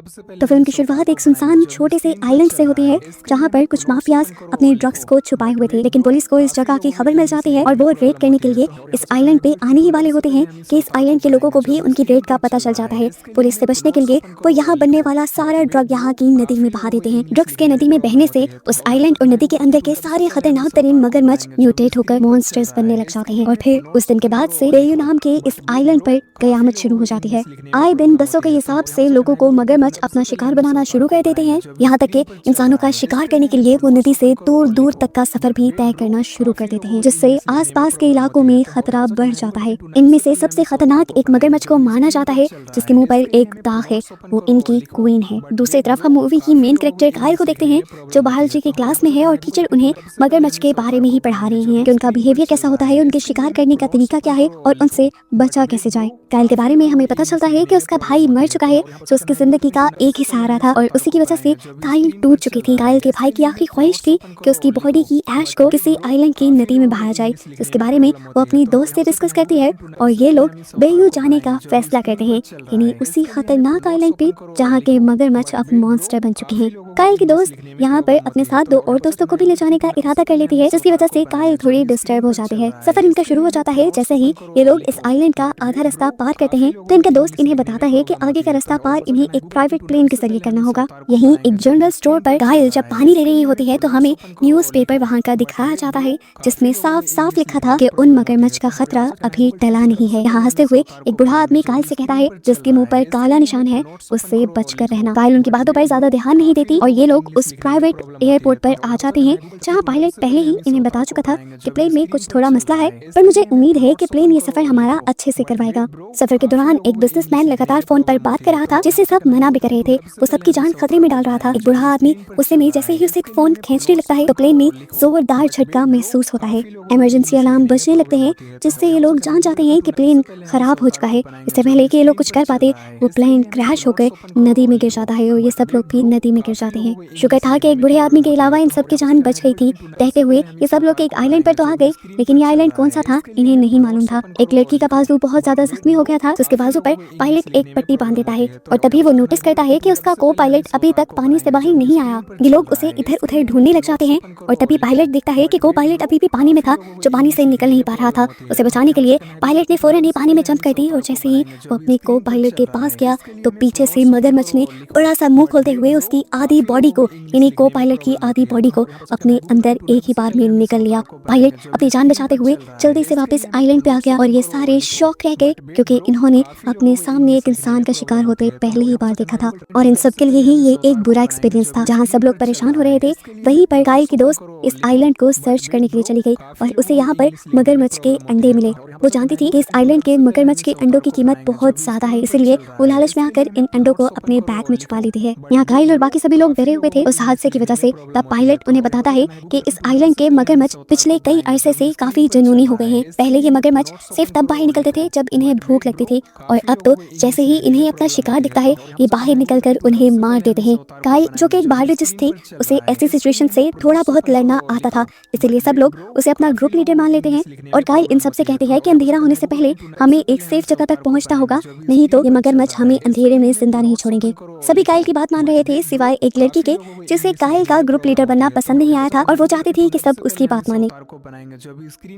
तो फिल्म की शुरुआत एक सुनसान छोटे से आइलैंड से होती है जहाँ पर कुछ माफियाज अपने ड्रग्स को छुपाए हुए थे, लेकिन पुलिस को इस जगह की खबर मिल जाती है और वो रेड करने के लिए इस आइलैंड पे आने ही वाले होते हैं कि इस आइलैंड के लोगों को भी उनकी रेड का पता चल जाता है। पुलिस से बचने के लिए वो यहाँ बनने वाला सारा ड्रग यहाँ की नदी में बहा देते हैं। ड्रग्स के नदी में बहने से उस आइलैंड और नदी के अंदर के सारे खतरनाक तरीन मगरमच्छ म्यूटेट होकर मॉन्स्टर्स बनने लग जाते हैं और फिर उस दिन के बाद से बेयू नाम के इस आइलैंड पर कयामत शुरू हो जाती है। आए दिन बसों के हिसाब से लोगों को मगरमच्छ अपना शिकार बनाना शुरू कर देते हैं, यहाँ तक कि इंसानों का शिकार करने के लिए वो नदी से दूर दूर तक का सफर भी तय करना शुरू कर देते हैं, जिससे आसपास के इलाकों में खतरा बढ़ जाता है। इनमें से सबसे खतरनाक एक मगरमच्छ को माना जाता है जिसके मुंह पर एक दाग है, वो इनकी क्वीन है। दूसरी तरफ हम मूवी की मेन कैरेक्टर कायल को देखते हैं जो बायोलॉजी की क्लास में है और टीचर उन्हें मगरमच्छ के बारे में ही पढ़ा रही हैं कि उनका बिहेवियर कैसा होता है, उनके शिकार करने का तरीका क्या है और उनसे बचा कैसे जाए। कायल के बारे में हमें पता चलता है कि उसका भाई मर चुका है जो उसकी जिंदगी का एक ही सहारा था और उसी की वजह से कायल टूट चुकी थी। कायल के भाई की आखिरी ख्वाहिश थी कि उसकी बॉडी की ऐश को किसी आइलैंड की नदी में बहाया जाए, जिसके बारे में वो अपनी दोस्त से डिस्कस करती है और ये लोग बेयू जाने का फैसला करते हैं, यानी उसी खतरनाक आइलैंड पे जहाँ के मगरमच्छ अब मॉन्स्टर बन चुके हैं। कायल की दोस्त यहाँ पर अपने साथ दो और दोस्तों को भी ले जाने का इरादा कर लेती है, जिसकी वजह से कायल थोड़ी डिस्टर्ब हो जाती है। सफर इनका शुरू हो जाता है जैसे ही ये लोग इस आइलैंड का आधा रास्ता पार करते हैं तो इनका दोस्त इन्हें बताता है कि आगे का रास्ता पार इन्हें एक प्राइवेट प्लेन के जरिए करना होगा। यहीं एक जनरल स्टोर पर कायल जब पानी ले रही होती है तो हमें न्यूज़पेपर वहाँ का दिखाया जाता है जिसमें साफ साफ लिखा था कि उन मगरमच्छ का खतरा अभी टला नहीं है। यहाँ हंसते हुए एक बूढ़ा आदमी कायल से कहता है जिसके मुंह पर काला निशान है, उससे बचकर रहना। कायल उनकी बातों पर ज्यादा ध्यान नहीं देती और ये लोग उस प्राइवेट एयरपोर्ट पर आ जाते हैं जहाँ पायलट पहले ही इन्हें बता चुका था कि प्लेन में कुछ थोड़ा मसला है, पर मुझे उम्मीद है कि प्लेन ये सफर हमारा अच्छे से करवाएगा। सफर के दौरान एक बिजनेसमैन लगातार फोन पर बात कर रहा था जिससे सब मना भी कर रहे थे, वो सबकी जान खतरे में डाल रहा था। एक बूढ़ा आदमी उससे में जैसे ही उसे फोन खींचने लगता है तो प्लेन में जोरदार झटका महसूस होता है। इमरजेंसी अलार्म बजने लगते हैं जिससे ये लोग जान जाते हैं कि प्लेन खराब हो चुका है। इससे पहले कि ये लोग कुछ कर पाते वो प्लेन क्रैश होकर नदी में गिर जाता है और ये सब लोग भी नदी में गिर जाते हैं। शुक्र था कि एक बूढ़े आदमी के अलावा इन सब की जान बच गई थी। कहते हुए ये सब लोग एक आइलैंड पर तो आ गए, लेकिन ये आइलैंड कौन सा था इन्हें नहीं मालूम था। एक लड़की का बाजू बहुत ज्यादा जख्मी हो गया था तो उसके बाजू पर पायलट एक पट्टी बांध देता है और तभी वो नोटिस करता है कि उसका को पायलट अभी तक पानी से बाहर नहीं आया। ये लोग उसे इधर उधर ढूंढने लग जाते हैं और तभी पायलट देखता है कि को पायलट अभी भी पानी में था जो पानी से निकल नहीं पा रहा था। उसे बचाने के लिए पायलट ने फौरन ही पानी में जंप कर दी और जैसे ही वो अपने को पायलट के पास गया तो पीछे से मगरमच्छ ने बड़ा सा मुंह खोलते हुए उसकी आधी बॉडी को यानी को पायलट की आधी बॉडी को अपने अंदर एक ही बार में निकल लिया। पायलट अपनी जान बचाते हुए जल्दी से वापस आइलैंड पे आ गया और ये सारे शॉक रह गए क्योंकि इन्होंने अपने सामने एक इंसान का शिकार होते पहली ही बार देखा था और इन सब के लिए ही ये एक बुरा एक्सपीरियंस था। जहाँ सब लोग परेशान हो रहे थे वहीं पर कायल की दोस्त इस आइलैंड को सर्च करने के लिए चली गई और उसे यहाँ पर मगरमच्छ के अंडे मिले। वो जानती थी कि इस आइलैंड के मगरमच्छ के अंडों की कीमत बहुत ज्यादा है, इसलिए वो लालच में आकर इन अंडों को अपने बैग में छुपा लेती है। यहाँ कायल और बाकी सभी लोग डरे हुए थे उस हादसे की वजह से। तब पायलट उन्हें बताता है कि इस आइलैंड के मगरमच्छ पिछले कई अरसे से काफी जुनूनी हो गए हैं। पहले ये मगरमच्छ सिर्फ तब बाहर निकलते थे जब इन्हें भूख लगती थी और अब तो जैसे ही इन्हें अपना शिकार दिखता है ये बाहर निकलकर उन्हें मार देते हैं। कायल जो कि एक बायोलॉजिस्ट थी उसे ऐसी सिचुएशन से थोड़ा बहुत लड़ना आता था, इसीलिए सब लोग उसे अपना ग्रुप लीडर मान लेते हैं और कायल इन सबसे कहती है कि अंधेरा होने से पहले हमें एक सेफ जगह तक पहुंचना होगा, नहीं तो ये मगरमच्छ हमें अंधेरे में जिंदा नहीं छोड़ेंगे। सभी कायल की बात मान रहे थे सिवाय एक लड़की के जिसे कायल का ग्रुप लीडर बनना पसंद नहीं आया था और वो चाहती थी कि सब उसकी बात माने।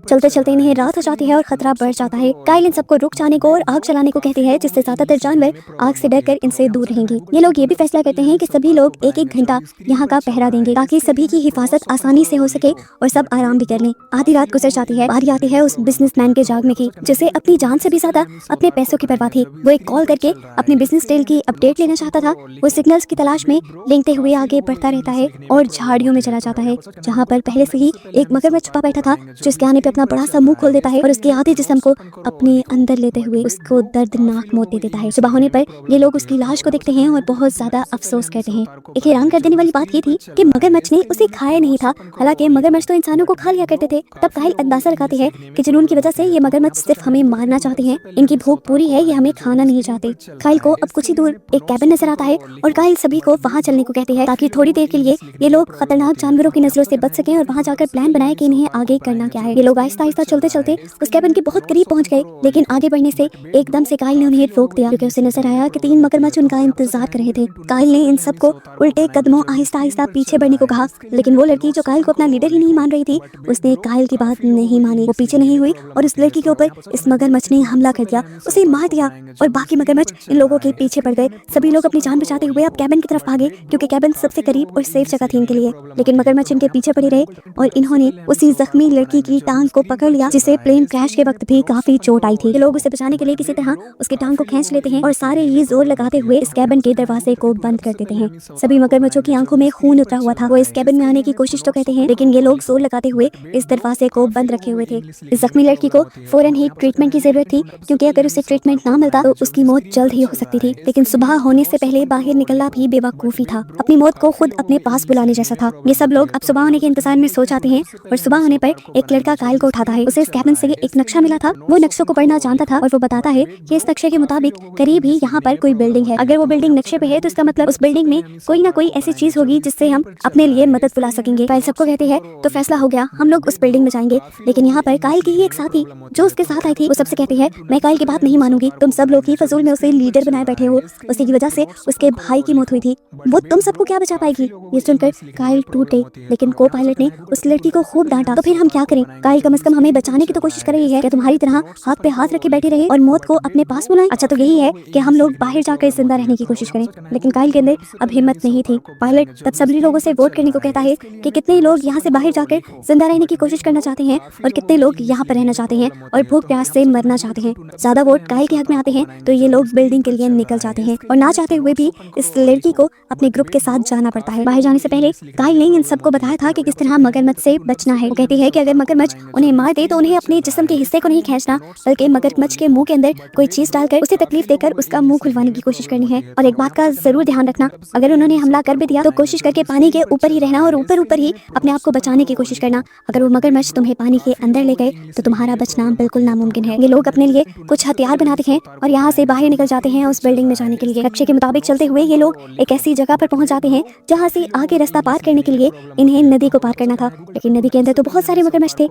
चलते चलते इन्हें रात हो जाती है और खतरा बढ़ जाता है। कायल इन सबको रुक जाने को और आग चलाने को कहती है जिससे ज्यादातर जानवर आग से डरकर इनसे दूर रहेंगे। ये लोग ये भी फैसला करते हैं कि सभी लोग एक एक घंटा यहाँ का पहरा देंगे ताकि सभी की हिफाजत आसानी से हो सके और सब आराम भी कर लें। आधी रात गुजर जाती है, बारी आती है उस बिजनेसमैन के जागने की जिसे अपनी जान से भी ज्यादा अपने पैसों की परवाह थी। वो एक कॉल करके अपने बिजनेस डील की अपडेट लेना चाहता था। वो सिग्नल्स की तलाश में लेंघते हुए आगे बढ़ता रहता है और झाड़ियों में चला जाता है जहाँ पर पहले से ही एक मगरमच्छ छुपा बैठा था जिसके आने पे अपना बड़ा सा मुंह खोल देता है और उसके आधे जिस्म को अपने अंदर लेते हुए उसको दर्दनाक मौत दे देता है। सुबह होने पर ये लोग उसकी लाश को देखते हैं और बहुत ज्यादा अफसोस करते हैं। एक हैरान कर देने वाली बात ये थी कि मगरमच्छ ने उसे खाया नहीं था, हालांकि मगरमच्छ तो इंसानों को खा लिया करते थे। तब कायल अंदाजा लगाते हैं कि जुनून की वजह से ये मगरमच्छ सिर्फ हमें मारना चाहते हैं, इनकी भूख पूरी है, ये हमें खाना नहीं चाहते। कायल को अब कुछ ही दूर एक कैबिन नजर आता है और कायल सभी को वहाँ चलने को कहती है ताकि थोड़ी देर के लिए ये लोग खतरनाक जानवरों की नजरों से बच सकें और वहाँ जाकर प्लान बनाए कि इन्हें आगे करना क्या है। ये लोग आहिस्ता आहिस्ता चलते चलते उस कैबिन के बहुत करीब पहुंच गए, लेकिन आगे बढ़ने से एकदम से काइल ने उन्हें रोक दिया क्योंकि उसे नजर आया कि 3 मगरमच्छ उनका इंतजार कर रहे थे। काइल ने इन सबको उल्टे कदमों आहिस्ता आहिस्ता पीछे बढ़ने को कहा, लेकिन वो लड़की जो काइल को अपना लीडर ही नहीं मान रही थी, उसने काइल की बात नहीं मानी। वो पीछे नहीं हुई और उस लड़की के ऊपर इस मगरमच्छ ने हमला कर दिया, उसे मार दिया और बाकी मगरमच्छ इन लोगों के पीछे पड़ गए। सभी लोग अपनी जान बचाते हुए अब कैबिन की तरफ भागे क्योंकि कैबिन सबसे करीब और सेफ जगह थी इनके लिए, लेकिन मगरमच्छ इनके पीछे पड़े रहे और इन्होंने उसी जख्मी लड़की की टांग को पकड़ लिया जिसे प्लेन क्रैश के वक्त भी काफी चोट आई थी। ये लोग उसे बचाने के लिए किसी तरह उसकी टांग को खींच लेते हैं और सारे ही जोर लगाते हुए इस कैबिन के दरवाजे को बंद कर देते हैं। सभी मगरमच्छों की आंखों में खून उतरा हुआ था। वो इस कैबिन में आने की कोशिश तो करते हैं, लेकिन ये लोग जोर लगाते हुए इस दरवाजे को बंद रखे हुए थे। इस जख्मी लड़की को फौरन ही ट्रीटमेंट की जरूरत थी क्योंकि अगर उसे ट्रीटमेंट ना मिलता तो उसकी मौत जल्द ही हो सकती थी। लेकिन सुबह होने से पहले बाहर निकलना भी बेवकूफी था, अपनी मौत को खुद अपने पास बुलाने जैसा था। ये सब लोग अब सुबह होने के इंतजार में सो जाते हैं और सुबह होने पर एक लड़का काइल को उठाता है। उसे इस कैबिन से एक नक्शा मिला था, वो नक्शों को पढ़ना जानता था और वो बताता है कि इस नक्शे के मुताबिक करीब ही यहाँ पर कोई बिल्डिंग है। अगर वो बिल्डिंग नक्शे पे है तो इसका मतलब उस बिल्डिंग में कोई ना कोई ऐसी चीज होगी जिससे हम अपने लिए मदद बुला सकेंगे। काइल सबको कहते हैं तो फैसला हो गया, हम लोग उस बिल्डिंग में जाएंगे। लेकिन यहाँ पर काइल की ही एक साथी जो उसके साथ आई थी वो सबसे कहती है, मैं काइल की बात नहीं मानूंगी, तुम सब लोग ही फजूल में उसे लीडर बनाए बैठे हो, उसी की वजह से उसके भाई की मौत हुई थी, वो तुम सबको क्या बचा पाएगी। ये सुनकर काइल टूट गई, लेकिन को पायलट ने उस लड़की को खूब डांटा। तो फिर हम क्या करें, काइल कम से कम हमें बचाने की तो कोशिश कर रही है, क्या तुम्हारी तरह हाथ पे हाथ रखे बैठे रहे और मौत को अपने पास बुलाएं। अच्छा तो यही है कि हम लोग बाहर जाकर जिंदा रहने की कोशिश करें। लेकिन काइल के अंदर अब हिम्मत नहीं थी। पायलट तब सभी लोगों से वोट करने को कहता है कि कितने लोग यहाँ से बाहर जाकर जिंदा रहने की कोशिश करना चाहते हैं और कितने लोग यहाँ पर रहना चाहते हैं और भूख प्यास से मरना चाहते हैं। ज्यादा वोट काइल के हक में आते हैं तो ये लोग बिल्डिंग के लिए निकल जाते हैं और ना चाहते हुए भी इस लड़की को अपने ग्रुप के साथ जाना पड़ता है। बाहर जाने से पहले काइल ने इन सबको बताया था कि किस तरह मगरमच्छ से बचना है। वो कहती है कि अगर मगरमच्छ उन्हें मार दे तो उन्हें अपने जिस्म के हिस्से को नहीं खींचना, बल्कि मगरमच्छ के मुंह के अंदर कोई चीज डालकर उसे तकलीफ देकर उसका मुंह खुलवाने की कोशिश करनी है। और एक बात का जरूर ध्यान रखना, अगर उन्होंने हमला कर भी दिया तो कोशिश करके पानी के ऊपर ही रहना और ऊपर ऊपर ही अपने आप को बचाने की कोशिश करना। अगर वो मगरमच्छ तुम्हें पानी के अंदर ले गए तो तुम्हारा बचना बिल्कुल नामुमकिन है। ये लोग अपने लिए कुछ हथियार बनाते हैं और यहाँ से बाहर निकल जाते हैं उस बिल्डिंग में जाने के लिए। नक्शे के मुताबिक चलते हुए ये लोग एक ऐसी जगह पर पहुंच जाते हैं जहाँ से आगे रास्ता पार करने के लिए इन्हें नदी को पार करना था, लेकिन नदी के अंदर तो बहुत सारे मगरमच्छ थे।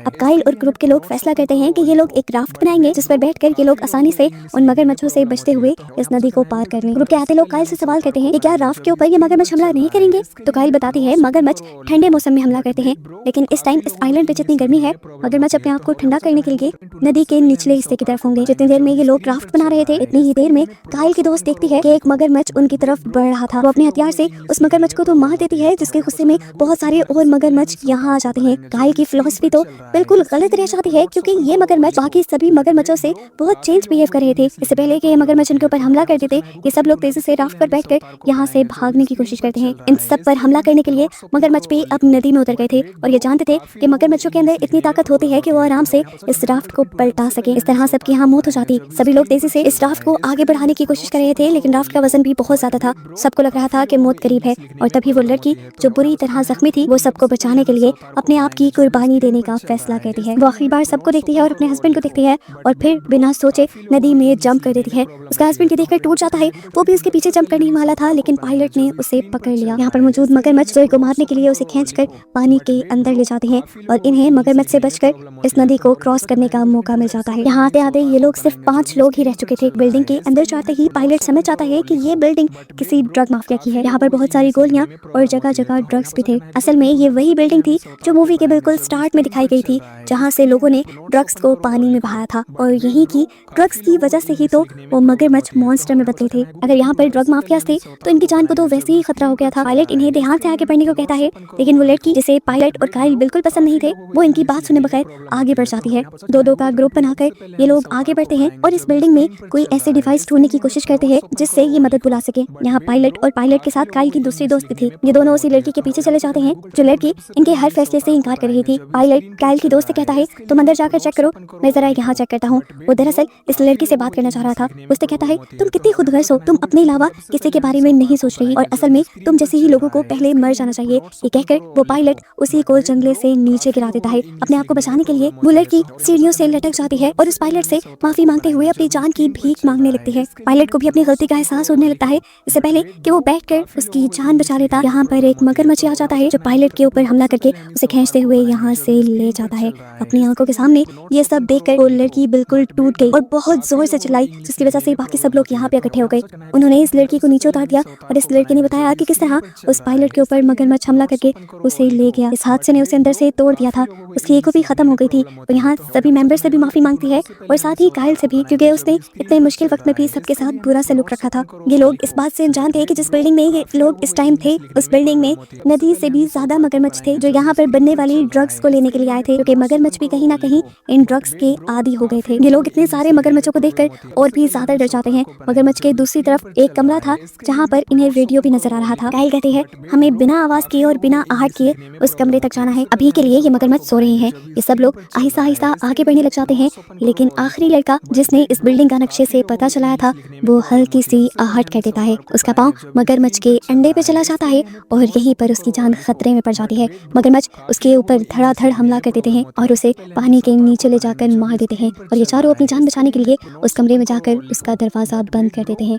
अब काइल और ग्रुप के लोग फैसला करते हैं कि ये लोग एक राफ्ट बनाएंगे जिस पर बैठकर ये लोग आसानी से उन मगरमच्छों से बचते हुए इस नदी को पार कर लें। ग्रुप के आते लोग काइल से सवाल करते हैं कि क्या राफ्ट के ऊपर ये मगरमच्छ हमला नहीं करेंगे। तो काइल बताती है मगरमच्छ ठंडे मौसम में हमला करते हैं, लेकिन इस टाइम इस आइलैंड पे जितनी गर्मी है मगरमच्छ अपने आप को ठंडा करने के लिए नदी के निचले हिस्से की तरफ होंगे। जितनी देर में ये लोग राफ्ट बना रहे थे इतनी ही देर में काइल की दोस्त देखती है कि एक मगरमच्छ उनकी तरफ बढ़ रहा था। वो अपने हथियार से उस मगरमच्छ को तो मार देती है, जिसके गुस्से में बहुत सारे और मगरमच्छ यहाँ आ जाते हैं। काइल की फिलॉसफी तो बिल्कुल गलत रह जाती है क्योंकि ये मगरमच्छ बाकी सभी मगरमच्छों से बहुत चेंज बिहेव कर रहे थे। इससे पहले कि ये मगरमच्छ उनके ऊपर हमला कर देते, ये सब लोग तेजी से राफ्ट पर बैठकर यहाँ से भागने की कोशिश करते हैं। इन सब पर हमला करने के लिए मगरमच्छ भी अब नदी में उतर गए थे और ये जानते थे कि मगरमच्छों के अंदर इतनी ताकत होती है कि वो आराम से इस राफ्ट को पलटा सके। इस तरह सबकी यहाँ मौत हो जाती। सभी लोग तेजी से इस राफ्ट को आगे बढ़ाने की कोशिश कर रहे थे, लेकिन राफ्ट का वजन भी बहुत ज्यादा था। सबको लग रहा था कि मौत करीब है और तभी वो लड़की जो बुरी तरह जख्मी थी वो सबको बचाने के लिए अपने आप की कुर्बानी देने का फैसला करती है। वो आखिरी बार सबको देखती है और अपने हस्बैंड को देखती है और फिर बिना सोचे नदी में जंप कर देती है। उसका हस्बैंड ये देखकर टूट जाता है, वो भी उसके पीछे जंप करने वाला था, लेकिन पायलट ने उसे पकड़ लिया। यहाँ पर मौजूद मगरमच्छ जोई को मारने के लिए उसे खींचकर पानी के अंदर ले जाते हैं और इन्हें मगरमच्छ से बचकर इस नदी को क्रॉस करने का मौका मिल जाता है। यहाँ आते आते ये लोग सिर्फ 5 लोग ही रह चुके थे। बिल्डिंग के अंदर जाते ही पायलट समझ जाता है कि ये बिल्डिंग किसी ड्रग माफिया की है। यहाँ पर बहुत सारी गोलियां और जगह जगह ड्रग्स भी थे। असल में ये वही बिल्डिंग थी जो मूवी के बिल्कुल स्टार्ट में दिखाई गई थी, जहाँ से लोगों ने ड्रग्स को पानी में बहाया था और यही की ड्रग्स की वजह से ही तो वो मगरमच्छ मॉन्स्टर में बदले थे। अगर यहाँ पर ड्रग माफियाज थे तो इनकी जान को तो वैसे ही खतरा हो गया था। पायलट इन्हें ध्यान से आगे बढ़ने को कहता है, लेकिन वो लड़की जिसे पायलट और काइल बिल्कुल पसंद नहीं थे वो इनकी बात सुने बगैर आगे बढ़ जाती है। दो का ग्रुप बनाकर ये लोग आगे बढ़ते हैं और इस बिल्डिंग में कोई ऐसे डिवाइस ढूंढने की कोशिश करते हैं जिससे ये मदद बुला सके। यहाँ पायलट और पायलट के साथ काइल की दूसरी दोस्त भी थी। ये दोनों उसी लड़की के पीछे चले जाते हैं जो लड़की इनके हर फैसले से इनकार कर रही थी। पायलट काइल की दोस्त से कहता है, तुम अंदर जाकर चेक करो, मैं जरा यहाँ चेक करता हूँ। वो दरअसल इस लड़की से बात करना चाह रहा था। उससे कहता है, तुम कितनी खुदगर्ज हो, तुम अपने अलावा किसी के बारे में नहीं सोच रही और असल में तुम जैसे ही लोगों को पहले मर जाना चाहिए। ये कहकर वो पायलट उसी को जंगले से नीचे गिरा देता है। अपने आप को बचाने के लिए वो लड़की सीढ़ियों से लटक जाती है और उस पायलट से माफी मांगते हुए अपनी जान की भीख मांगने लगती है। पायलट को भी अपनी गलती का एहसास होने लगता है है इससे पहले कि वो बैठकर उसकी जान बचा लेता, यहाँ पर एक मगरमच्छ आ जाता है जो पायलट के ऊपर हमला करके उसे खींचते हुए यहाँ से ले जाता है। अपनी आंखों के सामने ये सब देखकर वो लड़की बिल्कुल टूट गई और बहुत जोर से चिल्लाई, जिसकी वजह से बाकी सब लोग यहाँ पे इकट्ठे हो गए। उन्होंने इस लड़की को नीचे उतार दिया और इस लड़के ने बताया कि किस तरह उस पायलट के ऊपर मगरमच्छ हमला करके उसे ले गया। इस हादसे ने उसे अंदर से तोड़ दिया था, उसकी ईगो भी खत्म हो गई थी। और यहाँ सभी मेंबर से भी माफी मांगती है और साथ ही कायल से भी, क्योंकि उसने इतने मुश्किल वक्त में भी सबके साथ बुरा सलूक रखा था। ये लोग इस बात से अनजान थे कि जिस बिल्डिंग में ये लोग इस टाइम थे उस बिल्डिंग में नदी से भी ज्यादा मगरमच्छ थे जो यहाँ पर बनने वाली ड्रग्स को लेने के लिए आए थे, क्योंकि मगरमच्छ भी कहीं ना कहीं इन ड्रग्स के आदी हो गए थे। ये लोग इतने सारे मगरमच्छों को देखकर और भी ज्यादा डर जाते हैं। मगरमच्छ के दूसरी तरफ एक कमरा था जहाँ पर इन्हें रेडियो भी नजर आ रहा था। कायल कहते हैं हमें बिना आवाज किए और बिना आहट किए उस कमरे तक जाना है। अभी के लिए ये मगरमच्छ सो रहे हैं। ये सब लोग आहिस्ता आहिस्ता आगे बढ़ने लग जाते हैं, लेकिन आखिरी लड़का जिसने इस बिल्डिंग का नक्शे से पता चलाया था वो हल्की सी आहट कर देता है। उसका पाँव मगरमच्छ के अंडे पे चला जाता है और यहीं पर उसकी जान खतरे में पड़ जाती है। मगरमच्छ उसके ऊपर धड़ाधड़ हमला कर देते हैं और उसे पानी के नीचे ले जाकर मार देते हैं और ये चारों अपनी जान बचाने के लिए उस कमरे में जाकर उसका दरवाजा बंद कर देते हैं।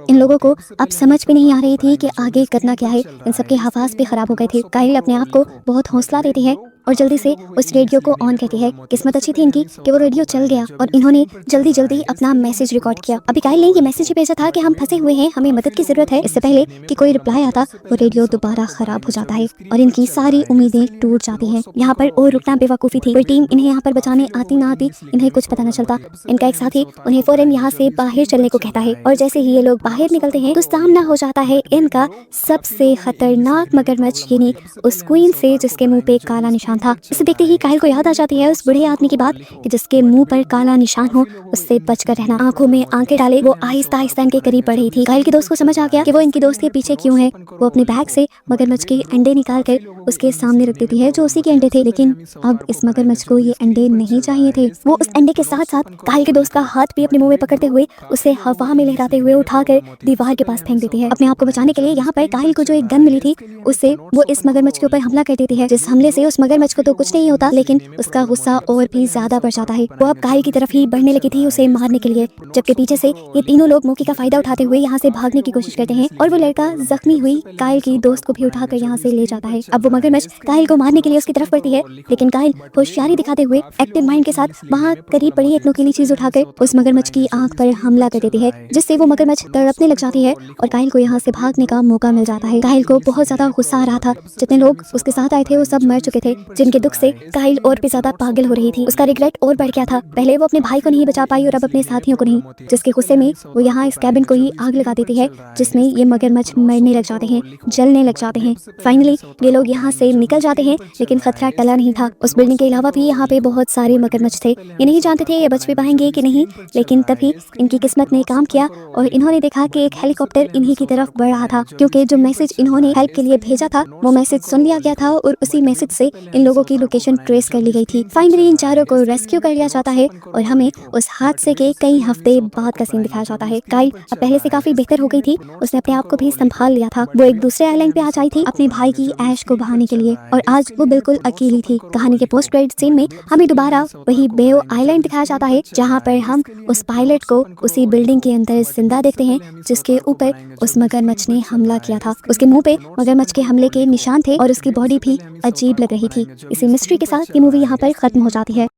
इन लोगों को अब समझ भी नहीं आ रही थी कि आगे करना क्या है। इन सबके हवास भी खराब हो गए थे। कायल अपने आप को बहुत हौसला देती है और जल्दी से उस रेडियो को ऑन करती है। किस्मत अच्छी थी इनकी कि वो रेडियो चल गया और इन्होंने जल्दी जल्दी अपना मैसेज रिकॉर्ड किया। अभी कायल ने ये मैसेज भेजा था कि हम फंसे हुए हैं, हमें मदद की जरूरत है। इससे पहले कि कोई रिप्लाई आता वो रेडियो दोबारा खराब हो जाता है और इनकी सारी उम्मीदें टूट जाती हैं। यहाँ पर और रुकना बेवकूफ़ी थी। कोई टीम इन्हें यहाँ पर बचाने आती ना आती इन्हें कुछ पता न चलता। इनका एक साथी उन्हें फौरन यहाँ से बाहर चलने को कहता है और जैसे ही ये लोग बाहर निकलते हैं तो सामना हो जाता है इनका सबसे खतरनाक मगरमच्छ, यानी उस क्वीन से जिसके मुंह पे काला निशान था। इसे देखते ही कायल को याद आ जाती है उस बूढ़े आदमी की बात कि जिसके मुंह पर काला निशान हो उससे बचकर रहना। आंखों में आंखें डाले वो आहिस्ता आहिस्ता इनके करीब बढ़ रही थी। कायल के दोस्त को समझ आ गया कि वो इनकी दोस्त के पीछे क्यों है। वो अपने बैग से मगरमच्छ के अंडे निकाल कर उसके सामने रख देती है जो उसी के अंडे थे, लेकिन अब इस मगरमच्छ को ये अंडे नहीं चाहिए थे। वो उस अंडे के साथ साथ कायल के दोस्त का हाथ भी अपने मुंह में पकड़ते हुए उसे हवा में लहराते हुए उठाकर दीवार के पास फेंक देती है। अपने आप को बचाने के लिए यहाँ पर कायल को जो एक गन मिली थी उससे वो इस मगरमच्छ के ऊपर हमला कर देती है। जिस हमले से उस मगरमच्छ को तो कुछ नहीं होता, लेकिन उसका गुस्सा और भी ज्यादा बढ़ जाता है। वो अब कायल की तरफ ही बढ़ने लगी थी उसे मारने के लिए, जबकि पीछे से ये तीनों लोग मौके का फायदा उठाते हुए यहाँ से भागने की कोशिश करते हैं और वो लड़का जख्मी हुई कायल की दोस्त को भी उठाकर यहाँ से ले जाता है। अब वो मगरमच्छ कायल को मारने के लिए उसकी तरफ बढ़ती है, लेकिन कायल होशियारी दिखाते हुए एक्टिव माइंड के साथ वहाँ करीब पड़ी एक नुकीली चीज उठाकर उस मगरमच्छ की आंख पर हमला कर देती है, जिससे वो मगरमच्छ तड़पने लग जाती है और कायल को यहाँ से भागने का मौका मिल जाता है। कायल को बहुत ज्यादा गुस्सा आ रहा था। जितने लोग उसके साथ आए थे वो सब मर चुके थे, जिनके दुख से कायल और भी ज्यादा पागल हो रही थी। उसका रिग्रेट और बढ़ गया था। पहले वो अपने भाई को नहीं बचा पाई और अब अपने साथियों को नहीं, जिसके गुस्से में वो यहाँ इस कैबिन को ही आग लगा देती है, जिसमें ये मगरमच्छ मरने लग जाते हैं, जलने लग जाते हैं। फाइनली ये लोग यहाँ से निकल जाते हैं, लेकिन खतरा टला नहीं था। उस बिल्डिंग के अलावा भी यहाँ पे बहुत सारे मगरमच्छ थे। ये नहीं जानते थे ये बच भी पाएंगे कि नहीं, लेकिन तभी इनकी किस्मत ने काम किया और इन्होंने देखा कि एक हेलीकॉप्टर इन्हीं की तरफ बढ़ रहा था, क्योंकि जो मैसेज इन्होंने हेल्प के लिए भेजा था वो मैसेज सुन लिया गया था और उसी मैसेज से इन लोगों की लोकेशन ट्रेस कर ली गई थी। फाइनली इन चारों को रेस्क्यू कर लिया जाता है और हमें उस हादसे के कई हफ्ते बाद का सीन दिखाया जाता है। कायल अब पहले से काफी बेहतर हो गई थी। उसने अपने आप को भी संभाल लिया था। वो एक दूसरे आइलैंड पे आ जाई थी अपने भाई की ऐश को बहाने के लिए और आज वो बिल्कुल अकेली थी। कहानी के पोस्ट क्रेडिट सीन में हमें दोबारा वही बेओ आइलैंड दिखाया जाता है, जहाँ पर हम उस पायलट को उसी बिल्डिंग के अंदर जिंदा देखते हैं जिसके ऊपर उस मगरमच्छ ने हमला किया था। उसके मुंह पे मगरमच्छ के हमले के निशान थे और उसकी बॉडी भी अजीब लग रही थी। इसी मिस्ट्री के साथ ये मूवी यहाँ पर खत्म हो जाती है।